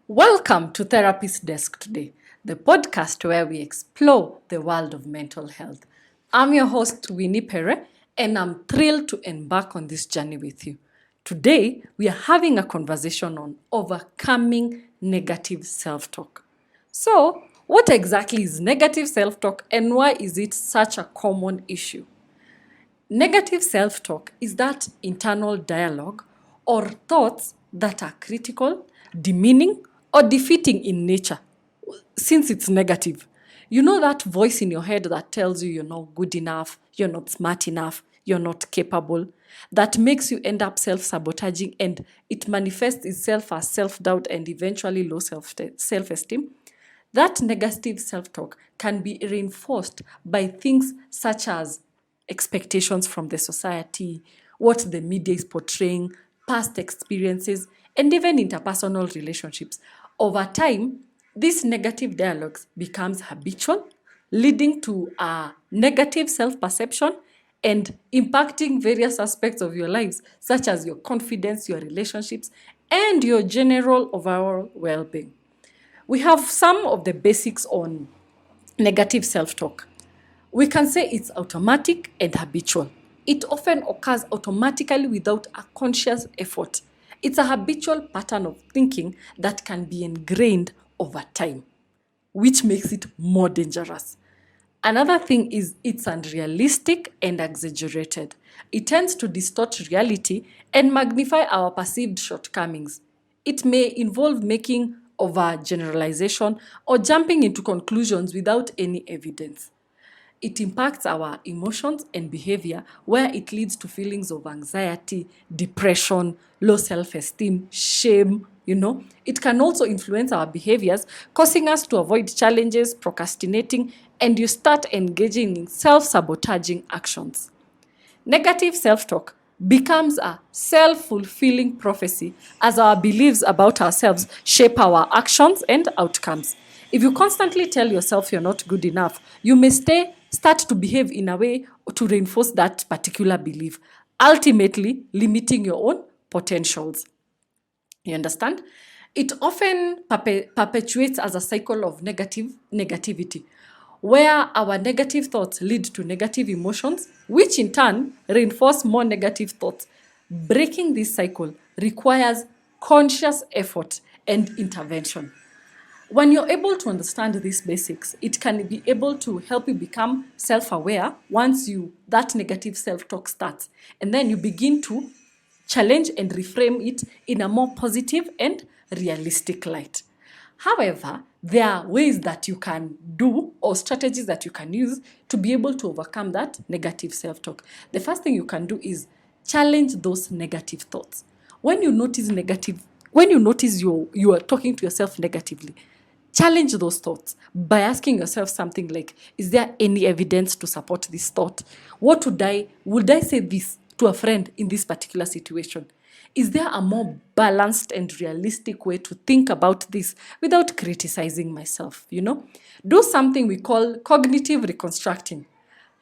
Welcome to Therapist Desk today, the podcast where we explore the world of mental health. I'm your host, Winnie Pere, and I'm thrilled to embark on this journey with you. Today, we are having a conversation on overcoming negative self-talk. So, what exactly is negative self-talk and why is it such a common issue? Negative self-talk is that internal dialogue or thoughts that are critical, demeaning, or defeating in nature, since it's negative. You know that voice in your head that tells you you're not good enough, you're not smart enough, you're not capable, that makes you end up self-sabotaging and it manifests itself as self-doubt and eventually low self-esteem. That negative self-talk can be reinforced by things such as expectations from the society, what the media is portraying, past experiences, and even interpersonal relationships. Over time, these negative dialogues becomes habitual, leading to a negative self-perception and impacting various aspects of your lives, such as your confidence, your relationships, and your general overall well-being. We have some of the basics on negative self-talk. We can say it's automatic and habitual. It often occurs automatically without a conscious effort. It's a habitual pattern of thinking that can be ingrained over time, which makes it more dangerous. Another thing is it's unrealistic and exaggerated. It tends to distort reality and magnify our perceived shortcomings. It may involve making overgeneralization or jumping into conclusions without any evidence. It impacts our emotions and behavior, where it leads to feelings of anxiety, depression, low self-esteem, shame. It can also influence our behaviors, causing us to avoid challenges, procrastinating, and you start engaging in self-sabotaging actions. Negative self-talk becomes a self-fulfilling prophecy as our beliefs about ourselves shape our actions and outcomes. If you constantly tell yourself you're not good enough, you may start to behave in a way to reinforce that particular belief, ultimately limiting your own potentials. You understand? It often perpetuates as a cycle of negativity, where our negative thoughts lead to negative emotions, which in turn reinforce more negative thoughts. Breaking this cycle requires conscious effort and intervention. When you're able to understand these basics, it can be able to help you become self-aware once that negative self-talk starts. And then you begin to challenge and reframe it in a more positive and realistic light. However, there are ways that you can do or strategies that you can use to be able to overcome that negative self-talk. The first thing you can do is challenge those negative thoughts. When you notice you are talking to yourself negatively, challenge those thoughts by asking yourself something like, is there any evidence to support this thought? Would I say this to a friend in this particular situation? Is there a more balanced and realistic way to think about this without criticizing myself? Do something we call cognitive reconstructing.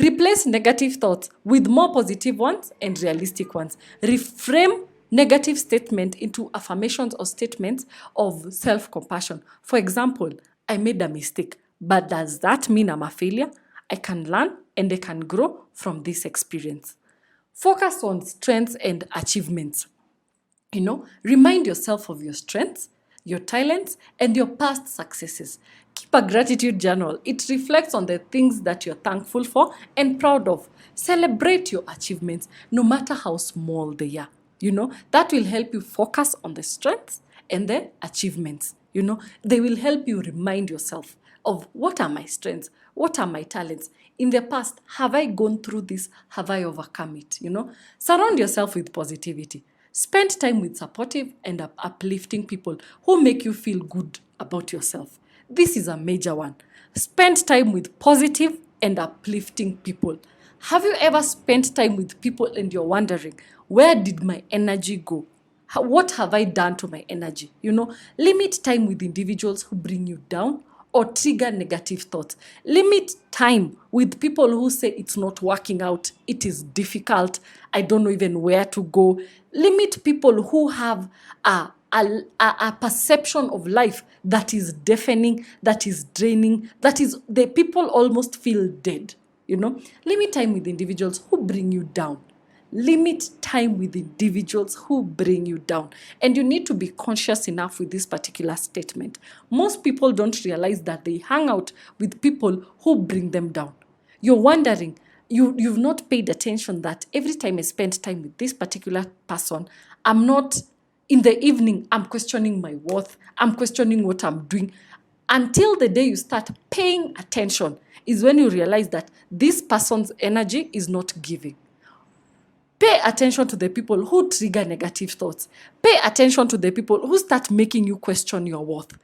Replace negative thoughts with more positive ones and realistic ones. Reframe negative statement into affirmations or statements of self-compassion. For example, I made a mistake, but does that mean I'm a failure? I can learn and I can grow from this experience. Focus on strengths and achievements. Remind yourself of your strengths, your talents, and your past successes. Keep a gratitude journal. It reflects on the things that you're thankful for and proud of. Celebrate your achievements, no matter how small they are. That will help you focus on the strengths and the achievements. They will help you remind yourself of what are my strengths, what are my talents. In the past, have I gone through this? Have I overcome it? Surround yourself with positivity. Spend time with supportive and uplifting people who make you feel good about yourself. This is a major one. Spend time with positive and uplifting people. Have you ever spent time with people and you're wondering, where did my energy go? What have I done to my energy? Limit time with individuals who bring you down or trigger negative thoughts. Limit time with people who say it's not working out, it is difficult, I don't know even where to go. Limit people who have a a perception of life that is deafening, that is draining, that is the people almost feel dead. Limit time with individuals who bring you down. Limit time with individuals who bring you down. And you need to be conscious enough with this particular statement. Most people don't realize that they hang out with people who bring them down. You're wondering, you've not paid attention that every time I spend time with this particular person, I'm not, in the evening, I'm questioning my worth. I'm questioning what I'm doing. Until the day you start paying attention is when you realize that this person's energy is not giving. Pay attention to the people who trigger negative thoughts. Pay attention to the people who start making you question your worth.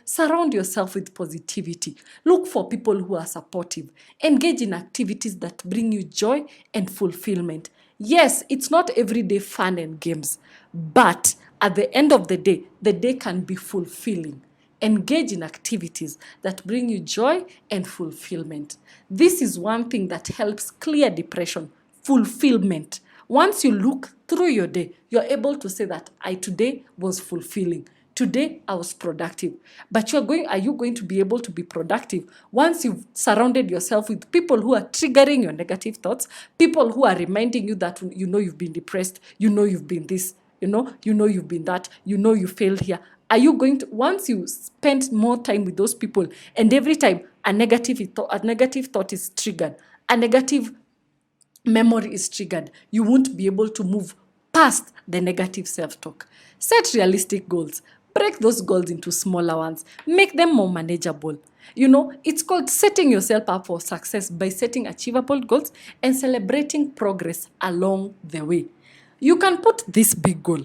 Surround yourself with positivity. Look for people who are supportive. Engage in activities that bring you joy and fulfillment. Yes, it's not everyday fun and games, but at the end of the day can be fulfilling. Engage in activities that bring you joy and fulfillment. This is one thing that helps clear depression. Fulfillment. Once you look through your day, you're able to say that today was fulfilling. Today I was productive. But are you going to be able to be productive once you've surrounded yourself with people who are triggering your negative thoughts, people who are reminding you that you've been depressed, you've been this, you've been that, you failed here. Are you going to, once you spend more time with those people, and every time a negative thought is triggered, a negative memory is triggered, you won't be able to move past the negative self-talk. Set realistic goals. Break those goals into smaller ones. Make them more manageable. It's called setting yourself up for success by setting achievable goals and celebrating progress along the way. You can put this big goal,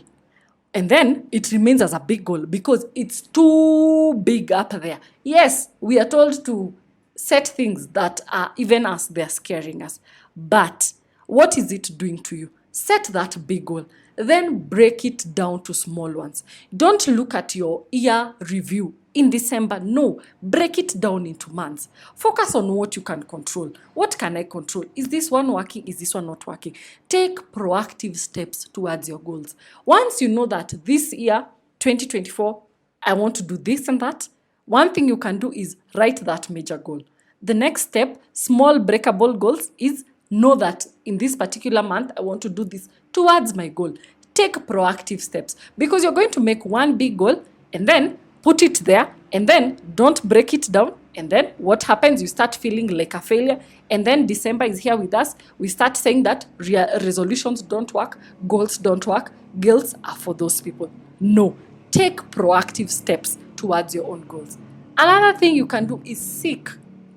and then it remains as a big goal because it's too big up there. Yes, we are told to set things that are even as they're scaring us. But what is it doing to you? Set that big goal. Then break it down to small ones. Don't look at your year review in December. No, break it down into months. Focus on what you can control. What can I control? Is this one working? Is this one not working? Take proactive steps towards your goals. Once you know that this year, 2024, I want to do this and that, one thing you can do is write that major goal. The next step, small breakable goals, is know that in this particular month, I want to do this towards my goal. Take proactive steps because you're going to make one big goal and then put it there and then don't break it down. And then what happens? You start feeling like a failure. And then December is here with us. We start saying that resolutions don't work, goals don't work, guilt are for those people. No, take proactive steps towards your own goals. Another thing you can do is seek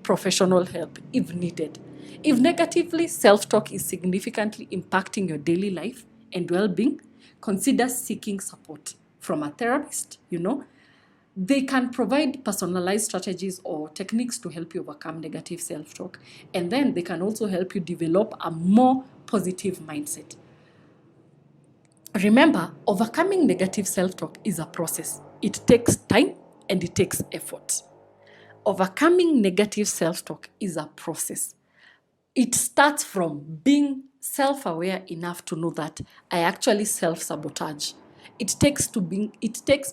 professional help if needed. If negatively self-talk is significantly impacting your daily life and well-being, consider seeking support from a therapist. They can provide personalized strategies or techniques to help you overcome negative self-talk. And then they can also help you develop a more positive mindset. Remember, overcoming negative self-talk is a process. It takes time and it takes effort. Overcoming negative self-talk is a process. It starts from being self-aware enough to know that I actually self-sabotage. It takes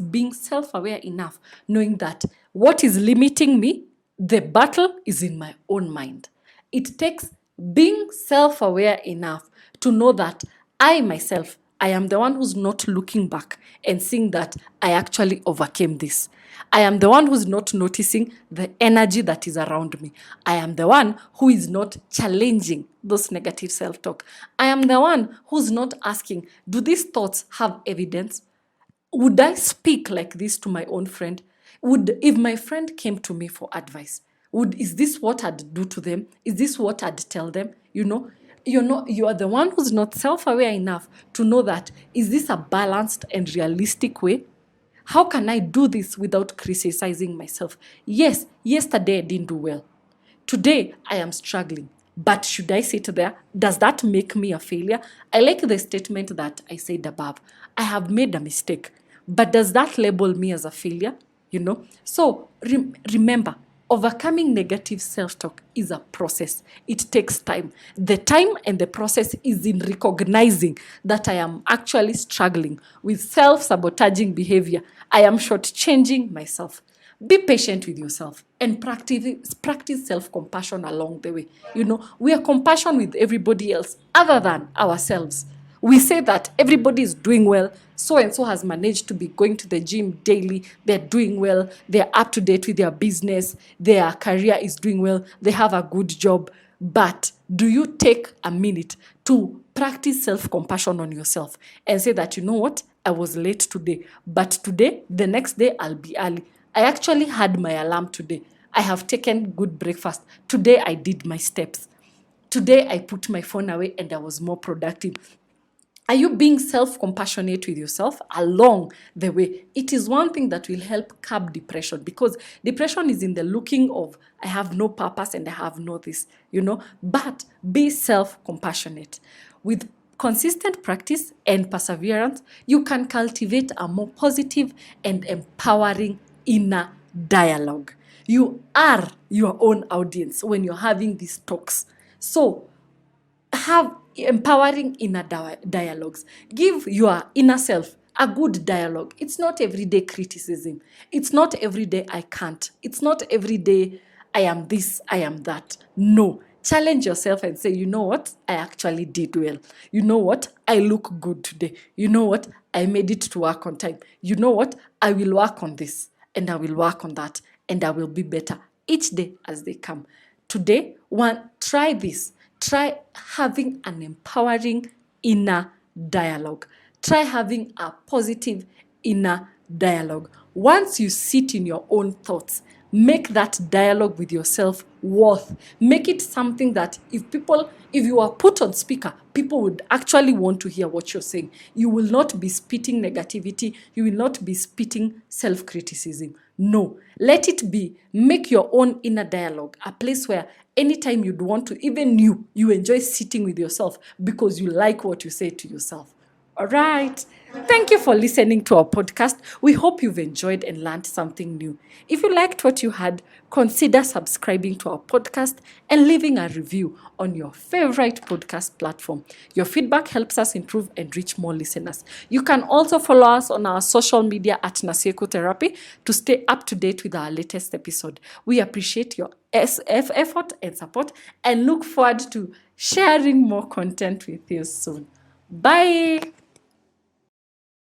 being self-aware enough, knowing that what is limiting me, the battle is in my own mind. It takes being self-aware enough to know that I myself, I am the one who's not looking back and seeing that I actually overcame this. I am the one who's not noticing the energy that is around me. I am the one who is not challenging those negative self-talk. I am the one who's not asking, do these thoughts have evidence? Would I speak like this to my own friend? If my friend came to me for advice, is this what I'd do to them? Is this what I'd tell them? You are the one who's not self-aware enough to know that, is this a balanced and realistic way? How can I do this without criticizing myself? Yes, yesterday I didn't do well. Today I am struggling. But should I sit there? Does that make me a failure? I like the statement that I said above. I have made a mistake. But does that label me as a failure? So remember, Overcoming negative self-talk is a process. It takes time. The time and the process is in recognizing that I am actually struggling with self-sabotaging behavior. I am shortchanging myself. Be patient with yourself and practice self-compassion along the way. We are compassion with everybody else other than ourselves. We say that everybody is doing well. So and so has managed to be going to the gym daily. They're doing well. They're up to date with their business. Their career is doing well. They have a good job. But do you take a minute to practice self-compassion on yourself and say that, you know what, I was late today, but today, the next day, I'll be early. I actually had my alarm today. I have taken good breakfast. Today, I did my steps. Today, I put my phone away and I was more productive. Are you being self-compassionate with yourself along the way? It is one thing that will help curb depression, because depression is in the looking of, I have no purpose and I have no this, But be self-compassionate. With consistent practice and perseverance, you can cultivate a more positive and empowering inner dialogue. You are your own audience when you're having these talks. So, have empowering inner dialogues. Give your inner self a good dialogue. It's not everyday criticism. It's not everyday I can't. It's not everyday I am this, I am that. No. Challenge yourself and say, you know what? I actually did well. You know what? I look good today. You know what? I made it to work on time. You know what? I will work on this and I will work on that and I will be better each day as they come. Today, try this. Try having an empowering inner dialogue. Try having a positive inner dialogue. Once you sit in your own thoughts, make that dialogue with yourself worth. Make it something that if you are put on speaker, people would actually want to hear what you're saying. You will not be spitting negativity. You will not be spitting self-criticism. No, let it be. Make your own inner dialogue a place where anytime you'd want to, even you enjoy sitting with yourself because you like what you say to yourself. All right. Thank you for listening to our podcast. We hope you've enjoyed and learned something new. If you liked what you heard, consider subscribing to our podcast and leaving a review on your favorite podcast platform. Your feedback helps us improve and reach more listeners. You can also follow us on our social media at Nasieko Therapy to stay up to date with our latest episode. We appreciate your effort and support and look forward to sharing more content with you soon. Bye.